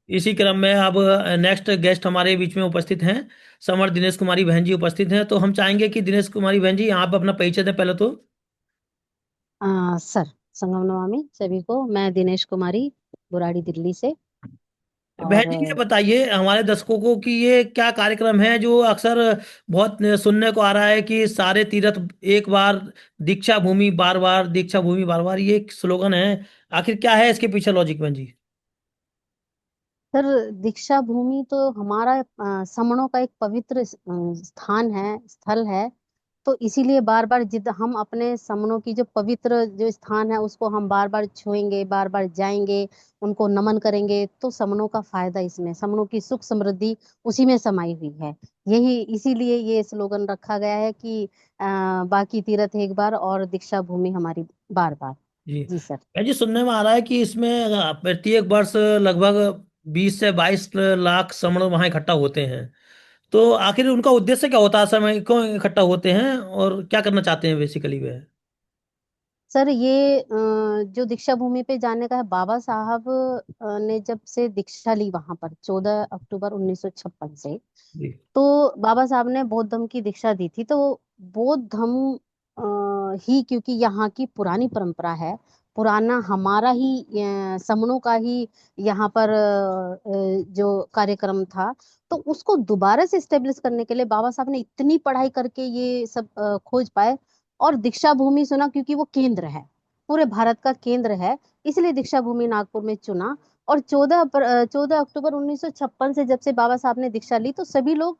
इसी क्रम में अब नेक्स्ट गेस्ट हमारे बीच में उपस्थित हैं, समर दिनेश कुमारी बहन जी उपस्थित हैं। तो हम चाहेंगे कि दिनेश कुमारी बहन जी आप अपना परिचय दें पहले तो। सर, संगम नमामि सभी को। मैं दिनेश कुमारी, बुराड़ी दिल्ली से। बहन और जी ये बताइए हमारे दर्शकों को कि ये क्या कार्यक्रम है जो अक्सर बहुत सुनने को आ रहा है कि सारे तीर्थ एक बार, दीक्षा भूमि बार बार, दीक्षा भूमि बार बार, ये एक स्लोगन है। आखिर क्या है इसके पीछे लॉजिक बहन जी? सर, दीक्षा भूमि तो हमारा समणों का एक पवित्र स्थान है, स्थल है। तो इसीलिए बार बार जिद हम अपने समनों की जो पवित्र जो स्थान है उसको हम बार बार छुएंगे, बार बार जाएंगे, उनको नमन करेंगे। तो समनों का फायदा, इसमें समनों की सुख समृद्धि उसी में समाई हुई है। यही इसीलिए ये स्लोगन रखा गया है कि बाकी तीर्थ एक बार और दीक्षा भूमि हमारी बार बार। जी जी सर। बहन जी, सुनने में आ रहा है कि इसमें प्रत्येक वर्ष लगभग 20 से 22 लाख श्रमण वहाँ इकट्ठा होते हैं। तो आखिर उनका उद्देश्य क्या होता है, समय क्यों इकट्ठा होते हैं और क्या करना चाहते हैं बेसिकली वे? सर, ये जो दीक्षा भूमि पे जाने का है, बाबा साहब ने जब से दीक्षा ली वहां पर 14 अक्टूबर 1956 से। जी। तो बाबा साहब ने बौद्ध धर्म की दीक्षा दी थी। तो बौद्ध धर्म ही, क्योंकि यहाँ की पुरानी परंपरा है, पुराना हमारा ही समणों का ही यहाँ पर जो कार्यक्रम था, तो उसको दोबारा से स्टेब्लिश करने के लिए बाबा साहब ने इतनी पढ़ाई करके ये सब खोज पाए। और दीक्षा भूमि सुना क्योंकि वो केंद्र है, पूरे भारत का केंद्र है, इसलिए दीक्षा भूमि नागपुर में चुना। और 14 अक्टूबर 1956 से जब से बाबा साहब ने दीक्षा ली, तो सभी लोग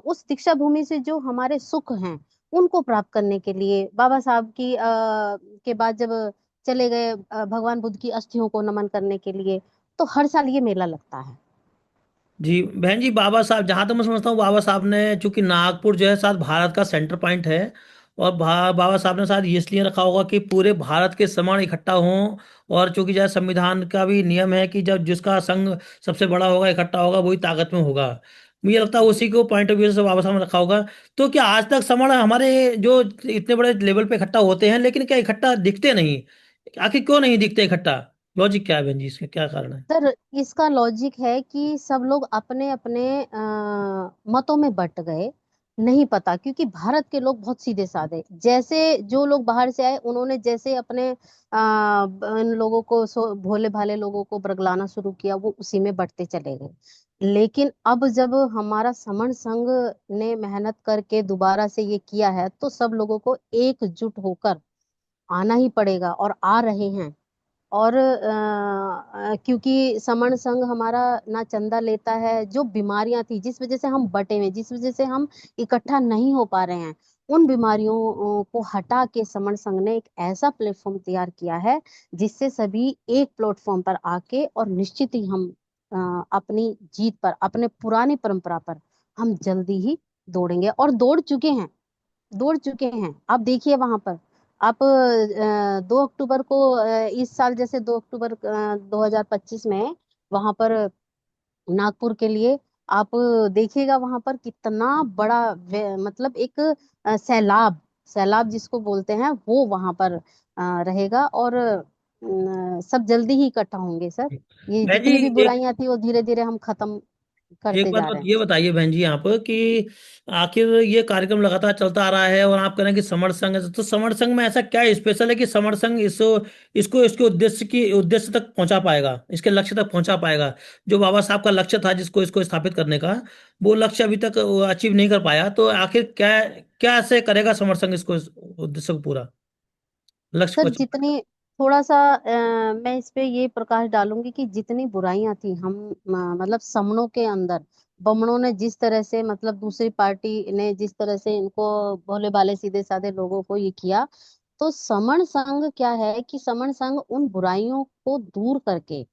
उस दीक्षा भूमि से जो हमारे सुख हैं उनको प्राप्त करने के लिए बाबा साहब की के बाद जब चले गए, भगवान बुद्ध की अस्थियों को नमन करने के लिए, तो हर साल ये मेला लगता है। जी बहन जी, बाबा साहब जहाँ तक मैं समझता हूँ, बाबा साहब ने चूंकि नागपुर जो है शायद भारत का सेंटर पॉइंट है, और बाबा साहब ने शायद ये इसलिए रखा होगा कि पूरे भारत के श्रमण इकट्ठा हों। और चूंकि जो है संविधान का भी नियम है कि जब जिसका संघ सबसे बड़ा होगा, इकट्ठा होगा, वही ताकत में होगा। मुझे लगता है उसी को पॉइंट ऑफ व्यू से बाबा साहब ने रखा होगा। तो क्या आज तक श्रमण हमारे जो इतने बड़े लेवल पे इकट्ठा होते हैं, लेकिन क्या इकट्ठा दिखते नहीं? आखिर क्यों नहीं दिखते इकट्ठा? लॉजिक क्या है बहन जी, इसका क्या कारण है? सर, इसका लॉजिक है कि सब लोग अपने अपने मतों में बट गए। नहीं पता, क्योंकि भारत के लोग बहुत सीधे साधे, जैसे जो लोग बाहर से आए उन्होंने जैसे अपने इन लोगों को, भोले भाले लोगों को बरगलाना शुरू किया, वो उसी में बंटते चले गए। लेकिन अब जब हमारा समण संघ ने मेहनत करके दोबारा से ये किया है, तो सब लोगों को एकजुट होकर आना ही पड़ेगा, और आ रहे हैं। और क्योंकि समण संघ हमारा ना चंदा लेता है, जो बीमारियां थी जिस वजह से हम बटे हुए, जिस वजह से हम इकट्ठा नहीं हो पा रहे हैं, उन बीमारियों को हटा के समण संघ ने एक ऐसा प्लेटफॉर्म तैयार किया है जिससे सभी एक प्लेटफॉर्म पर आके, और निश्चित ही हम अपनी जीत पर, अपने पुरानी परंपरा पर हम जल्दी ही दौड़ेंगे, और दौड़ चुके हैं। दौड़ चुके हैं, आप देखिए वहां पर। आप 2 अक्टूबर को, इस साल जैसे 2 अक्टूबर 2025 में वहां पर नागपुर के लिए, आप देखिएगा वहां पर कितना बड़ा मतलब एक सैलाब, सैलाब जिसको बोलते हैं, वो वहां पर रहेगा। और सब जल्दी ही इकट्ठा होंगे सर। ये बहन जी जितनी भी एक बुराइयां थी वो धीरे धीरे हम खत्म एक करते बात जा रहे हैं। ये बताइए बहन जी यहाँ पर कि आखिर ये कार्यक्रम लगातार चलता आ रहा है और आप कह रहे हैं कि समर संघ है, तो समर संघ में ऐसा क्या स्पेशल है कि समर संघ इसको इसके उद्देश्य तक पहुंचा पाएगा, इसके लक्ष्य तक पहुंचा पाएगा? जो बाबा साहब का लक्ष्य था जिसको इसको स्थापित करने का, वो लक्ष्य अभी तक अचीव नहीं कर पाया। तो आखिर क्या क्या ऐसे करेगा समर संघ इसको, इस उद्देश्य को पूरा, लक्ष्य को सर, achieve जितनी, थोड़ा सा मैं इस पे ये प्रकाश डालूंगी कि जितनी बुराइयां थी, हम मतलब समणों के अंदर बमनों ने जिस तरह से, मतलब दूसरी पार्टी ने जिस तरह से इनको, भोले भाले सीधे साधे लोगों को ये किया, तो समण संघ क्या है कि समण संघ उन बुराइयों को दूर करके,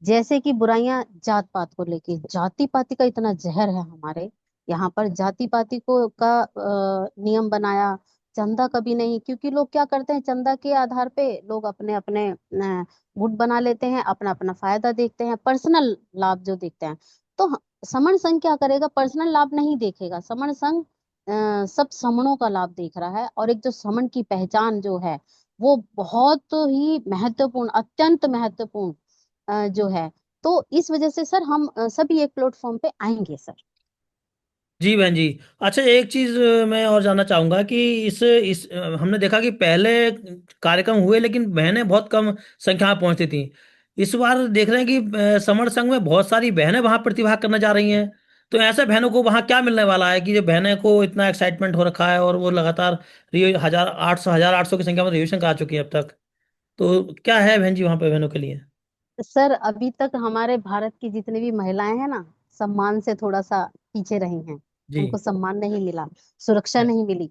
जैसे कि बुराइयां जात पात को लेके, जाति पाति का इतना जहर है हमारे यहाँ पर, जाति पाति को का नियम बनाया। चंदा कभी नहीं, क्योंकि लोग क्या करते हैं, चंदा के आधार पे लोग अपने अपने गुट बना लेते हैं, अपना अपना फायदा देखते हैं, पर्सनल लाभ जो देखते हैं। तो समण संघ क्या करेगा, पर्सनल लाभ नहीं देखेगा। समण संघ सब समणों का लाभ देख रहा है, और एक जो समण की पहचान जो है, वो बहुत ही महत्वपूर्ण, अत्यंत महत्वपूर्ण जो है। तो इस वजह से सर हम सभी एक प्लेटफॉर्म पे आएंगे सर। जी बहन जी। अच्छा, एक चीज मैं और जानना चाहूंगा कि इस हमने देखा कि पहले कार्यक्रम हुए लेकिन बहनें बहुत कम संख्या में पहुंचती थी। इस बार देख रहे हैं कि समर संघ में बहुत सारी बहनें वहां प्रतिभाग करने जा रही हैं। तो ऐसे बहनों को वहां क्या मिलने वाला है कि जो बहनें को इतना एक्साइटमेंट हो रखा है और वो लगातार रियो 1800 की संख्या में रियोशन करा चुकी है अब तक। तो क्या है बहन जी वहां पे बहनों के लिए? सर अभी तक हमारे भारत की जितनी भी महिलाएं हैं ना, सम्मान से थोड़ा सा पीछे रही हैं। जी। उनको सम्मान नहीं मिला, सुरक्षा नहीं मिली।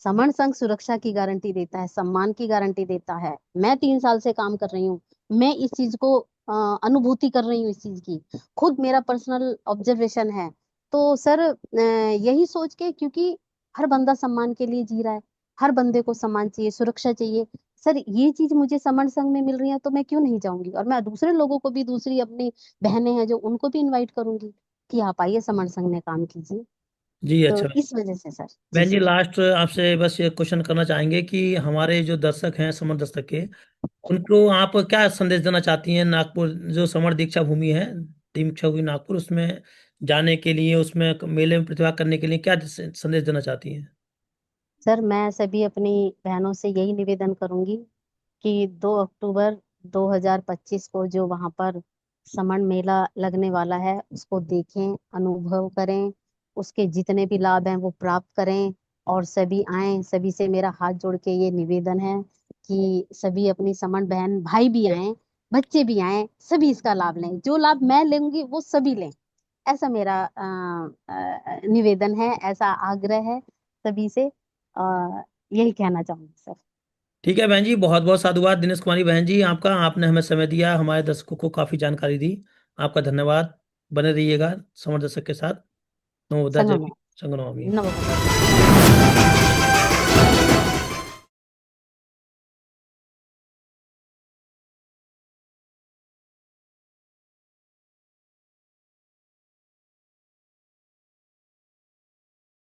समण संघ सुरक्षा की गारंटी देता है, सम्मान की गारंटी देता है। मैं 3 साल से काम कर रही हूँ, मैं इस चीज को अनुभूति कर रही हूँ इस चीज की, खुद मेरा पर्सनल ऑब्जर्वेशन है। तो सर यही सोच के, क्योंकि हर बंदा सम्मान के लिए जी रहा है, हर बंदे को सम्मान चाहिए, सुरक्षा चाहिए। सर ये चीज मुझे समर संघ में मिल रही है तो मैं क्यों नहीं जाऊंगी, और मैं दूसरे लोगों को भी, दूसरी अपनी बहनें हैं जो, उनको भी इनवाइट करूंगी कि आप आइए समर संघ में काम कीजिए। जी तो अच्छा। इस वजह से सर। जी बहन जी, जी। लास्ट आपसे बस ये क्वेश्चन करना चाहेंगे कि हमारे जो दर्शक हैं समर दर्शक के, उनको आप क्या संदेश देना चाहती हैं? नागपुर जो समर दीक्षा भूमि है, दीक्षा भूमि नागपुर, उसमें जाने के लिए, उसमें मेले में प्रतिभाग करने के लिए क्या संदेश देना चाहती हैं? सर मैं सभी अपनी बहनों से यही निवेदन करूंगी कि 2 अक्टूबर 2025 को जो वहां पर समण मेला लगने वाला है, उसको देखें, अनुभव करें, उसके जितने भी लाभ हैं वो प्राप्त करें, और सभी आएं। सभी से मेरा हाथ जोड़ के ये निवेदन है कि सभी अपनी समण बहन भाई भी आएं, बच्चे भी आएं, सभी इसका लाभ लें। जो लाभ मैं लूंगी वो सभी लें, ऐसा मेरा निवेदन है, ऐसा आग्रह है सभी से। यही कहना चाहूंगी सर। ठीक है बहन जी, बहुत बहुत साधुवाद दिनेश कुमारी बहन जी आपका। आपने हमें समय दिया, हमारे दर्शकों को काफ़ी जानकारी दी। आपका धन्यवाद। बने रहिएगा समर दर्शक के साथ। नमो बुद्धाय जय संगम भीम। संगो नमामि। नमः।